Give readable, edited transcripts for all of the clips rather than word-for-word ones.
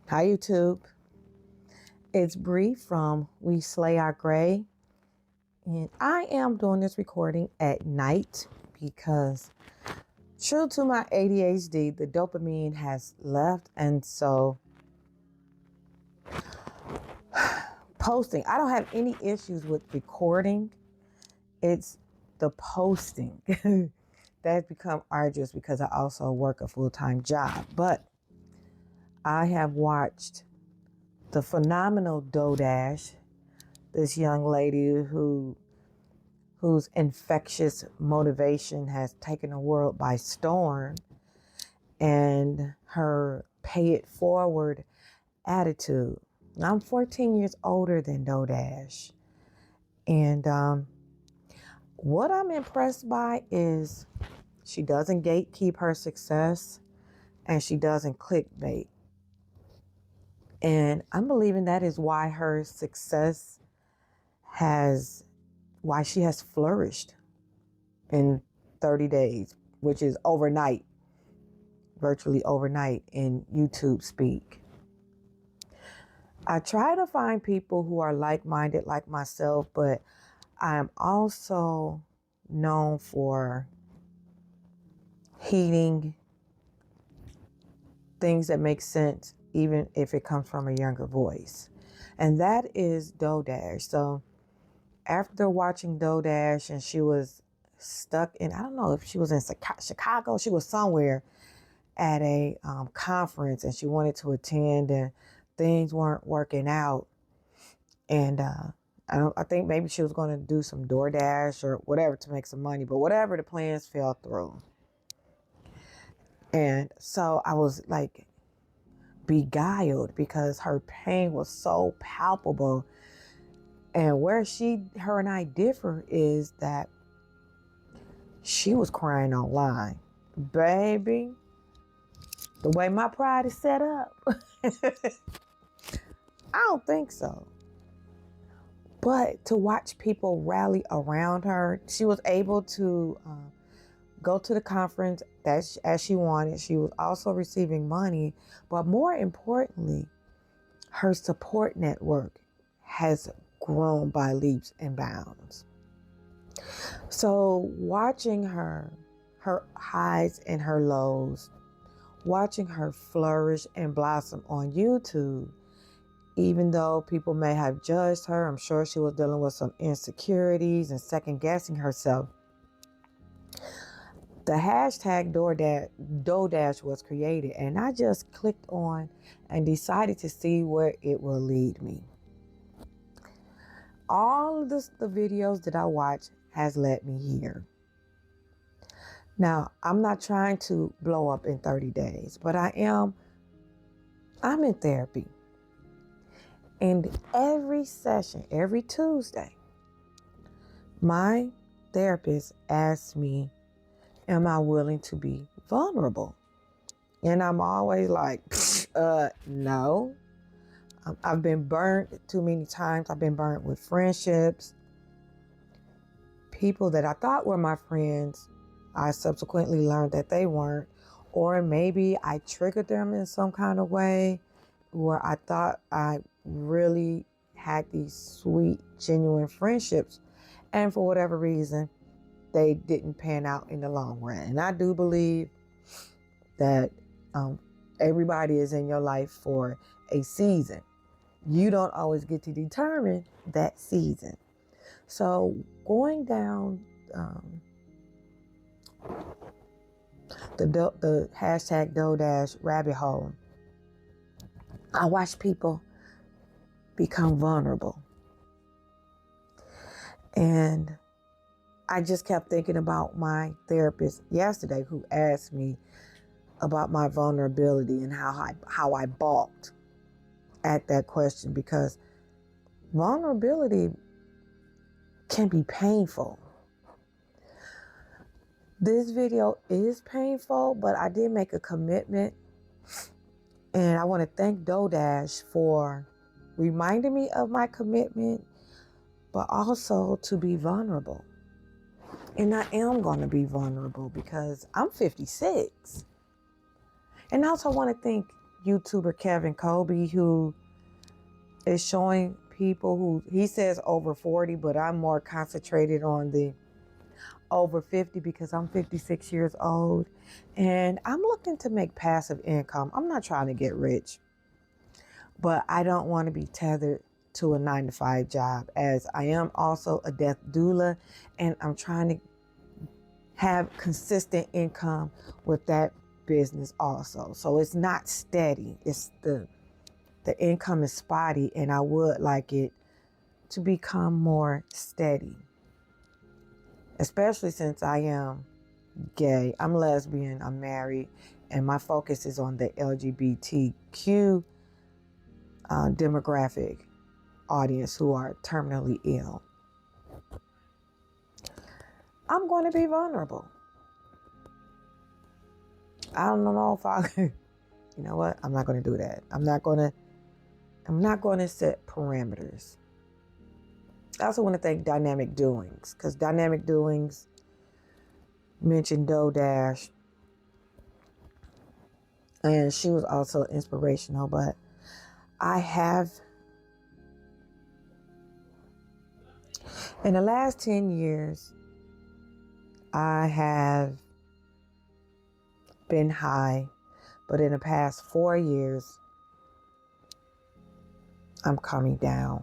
Hi YouTube. It's Bree from We Slay Our Gray. And I am doing this recording at night because true to my ADHD, the dopamine has left. And so posting, I don't have any issues with recording. It's the posting that's become arduous because I also work a full-time job. But I have watched the phenomenal Dodash, this young lady whose infectious motivation has taken the world by storm, and her pay it forward attitude. I'm 14 years older than Dodash. And what I'm impressed by is she doesn't gatekeep her success and she doesn't clickbait. And I'm believing that is why her success why she has flourished in 30 days, which is overnight, virtually overnight in YouTube speak. I try to find people who are like-minded like myself, but I am also known for heeding things that make sense, even if it comes from a younger voice. And that is Dodash. So after watching Dodash, and she was stuck in, I don't know if she was in Chicago, she was somewhere at a conference, and she wanted to attend, and things weren't working out. And I think maybe she was going to do some DoorDash or whatever to make some money, but whatever, the plans fell through. And so I was like beguiled because her pain was so palpable. And where her and I differ is that she was crying online. Baby, the way my pride is set up, I don't think so. But to watch people rally around her, she was able to go to the conference as she wanted. She was also receiving money, but more importantly, her support network has grown by leaps and bounds. So watching her highs and her lows, watching her flourish and blossom on YouTube, even though people may have judged her, I'm sure she was dealing with some insecurities and second guessing herself. The hashtag Dodash was created, and I just clicked on and decided to see where it will lead me. All of the videos that I watch has led me here. Now, I'm not trying to blow up in 30 days, but I'm in therapy. And every session, every Tuesday, my therapist asks me, am I willing to be vulnerable? And I'm always like, no. I've been burnt too many times. I've been burnt with friendships. People that I thought were my friends, I subsequently learned that they weren't. Or maybe I triggered them in some kind of way where I thought I really had these sweet, genuine friendships. And for whatever reason, they didn't pan out in the long run. And I do believe that everybody is in your life for a season. You don't always get to determine that season. So going down the hashtag Dodash rabbit hole, I watch people become vulnerable. And I just kept thinking about my therapist yesterday who asked me about my vulnerability and how I balked at that question, because vulnerability can be painful. This video is painful, but I did make a commitment, and I want to thank Dodash for reminding me of my commitment, but also to be vulnerable. And I am going to be vulnerable because I'm 56. And also want to thank YouTuber Kevin Kolbe, who is showing people who, he says over 40, but I'm more concentrated on the over 50 because I'm 56 years old and I'm looking to make passive income. I'm not trying to get rich, but I don't want to be tethered to a 9-to-5 job, as I am also a death doula and I'm trying to have consistent income with that business also. So it's not steady. It's the income is spotty and I would like it to become more steady, especially since I am gay, I'm lesbian, I'm married, and my focus is on the LGBTQ demographic audience who are terminally ill. I'm going to be vulnerable. I don't know if I, you know what? I'm not going to do that. I'm not going to set parameters. I also want to thank Dynamic Doings, because Dynamic Doings mentioned Dash, and she was also inspirational. But I have, in the last 10 years, I have been high, but in the past 4 years, I'm coming down.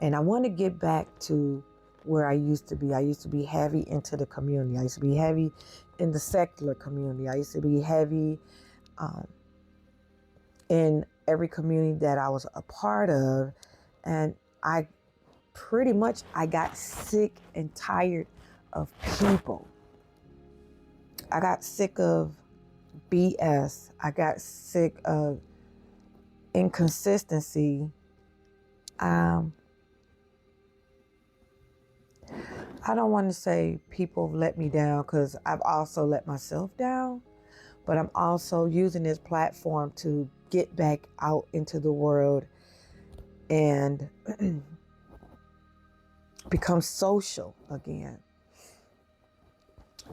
And I want to get back to where I used to be. I used to be heavy into the community. I used to be heavy in the secular community. I used to be heavy in every community that I was a part of. And I got sick and tired of people. I got sick of BS. I got sick of inconsistency. I don't want to say people have let me down, because I've also let myself down, but I'm also using this platform to get back out into the world and become social again.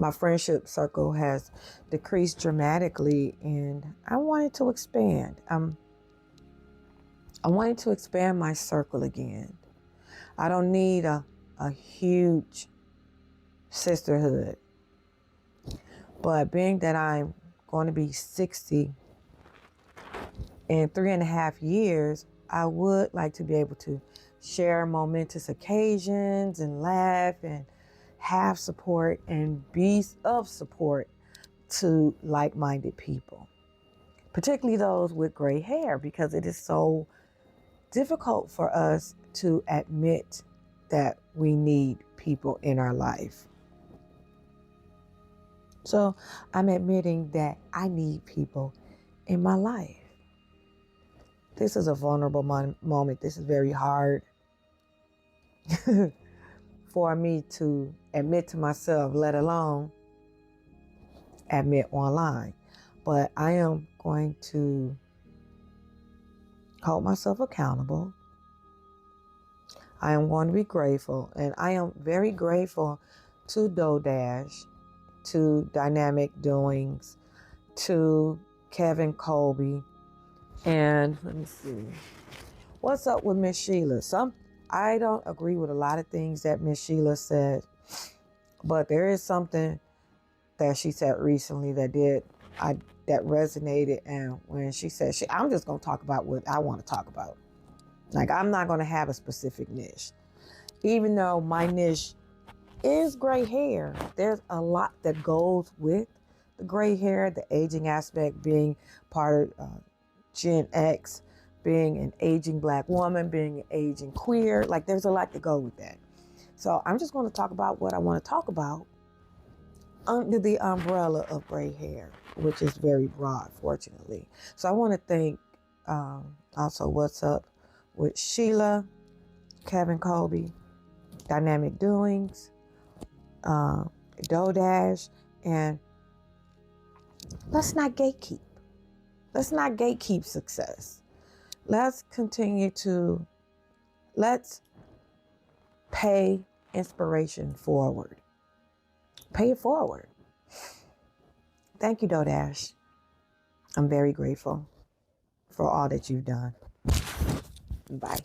My friendship circle has decreased dramatically and I wanted to expand. I wanted to expand my circle again. I don't need a huge sisterhood. But being that I'm going to be 60 in 3.5 years, I would like to be able to share momentous occasions and laugh and have support and be of support to like-minded people, particularly those with gray hair, because it is so difficult for us to admit that we need people in our life. So I'm admitting that I need people in my life. This is a vulnerable moment. This is very hard for me to admit to myself, let alone admit online. But I am going to hold myself accountable. I am going to be grateful. And I am very grateful to Dash, to Dynamic Doings, to Kevin Kolbe, and let me see. What's up with Miss Sheila? I don't agree with a lot of things that Miss Sheila said, but there is something that she said recently that resonated. And when she said, I'm just going to talk about what I want to talk about. Like, I'm not going to have a specific niche. Even though my niche is gray hair, there's a lot that goes with the gray hair, the aging aspect, being part of Gen X, being an aging Black woman, being an aging queer. Like, there's a lot to go with that. So I'm just going to talk about what I want to talk about under the umbrella of gray hair, which is very broad, fortunately. So I want to thank also What's Up with Sheila, Kevin Kolbe, Dynamic Doings, Dash, and let's not gatekeep. Let's not gatekeep success. Let's pay inspiration forward. Pay it forward. Thank you, Dash. I'm very grateful. for all that you've done. Bye.